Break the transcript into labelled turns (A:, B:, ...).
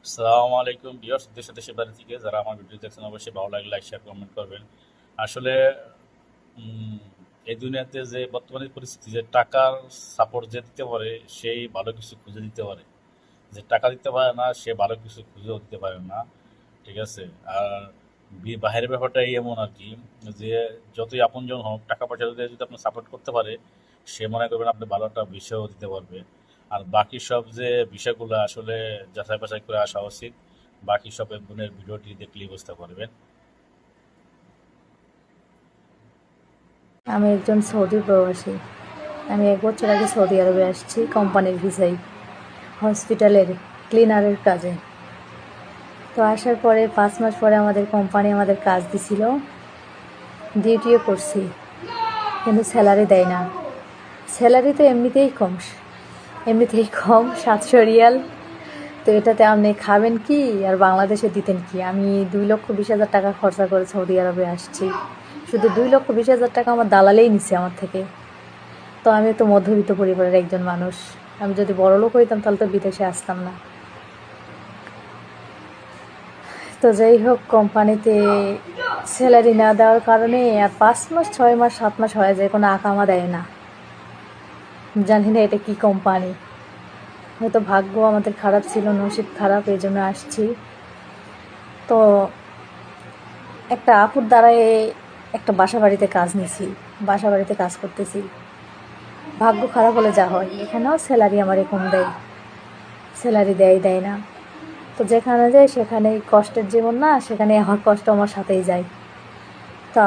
A: আসসালামু আলাইকুম ভিউয়ার্স, দেশে দেশের বাইরে থেকে যারা আমার ভিডিও দেখছেন অবশ্যই ভালো লাগলে লাইক শেয়ার কমেন্ট করবেন। আসলে উম, এই দুনিয়াতে যে বর্তমানে পরিস্থিতি, যে টাকার সাপোর্ট যে দিতে পারে সেই ভালো কিছু খুঁজে দিতে পারে, যে টাকা দিতে পারে না সে ভালো কিছু খুঁজেও দিতে পারে না। ঠিক আছে। আর বাহিরের ব্যাপারটাই এমন আর কি, যে যতই আপনজন হোক টাকা পয়সা যদি আপনার সাপোর্ট করতে পারে, সে মনে করবেন আপনি ভালো একটা বিষয়ও দিতে পারবে। আর বাকি সব যে বিষয়গুলো আসলে যাচাই বাছাই করে আসা উচিত। বাকি সব বোনের ভিডিওটি দেখলেই বুঝতে পারবেন।
B: আমি একজন সৌদি প্রবাসী। আমি 1 বছর আগে সৌদি আরবে আসছি কোম্পানির ভিসায়, হসপিটালের ক্লিনারের কাজে। তো আসার পরে 5 মাস পরে আমাদের কোম্পানি আমাদের কাজ দিছিল, ডিউটিও করছি, কিন্তু স্যালারি দেয় না। স্যালারি তো এমনিতেই কম 700 রিয়াল। তো এটাতে আপনি খাবেন কি আর বাংলাদেশে দিতেন কি? আমি 2,20,000 টাকা খরচা করে সৌদি আরবে আসছি। শুধু 2,20,000 টাকা আমার দালালেই নিছে আমার থেকে। তো আমি তো মধ্যবিত্ত পরিবারের একজন মানুষ। আমি যদি বড়লোক হইতাম তাহলে তো বিদেশে আসতাম না। তো যাই হোক, কোম্পানিতে স্যালারি না দেওয়ার কারণে আর 5 মাস 6 মাস 7 মাস হয়ে যায়, কোনো আকামা দেয় না। জানি না এটা কি কোম্পানি। হয়তো ভাগ্য আমাদের খারাপ ছিল, নসিব খারাপ, এই জন্য আসছি। তো একটা আপুর দ্বারাই একটা বাসা বাড়িতে কাজ নিছি, বাসা বাড়িতে কাজ করতেছি। ভাগ্য খারাপ হলে যা হয়, এখানেও স্যালারি আমার কম দেয়, স্যালারি দেয় না। তো যেখানে যাই সেখানেই কষ্টের জীবন না, সেখানে আমার কষ্ট আমার সাথেই যায়। তা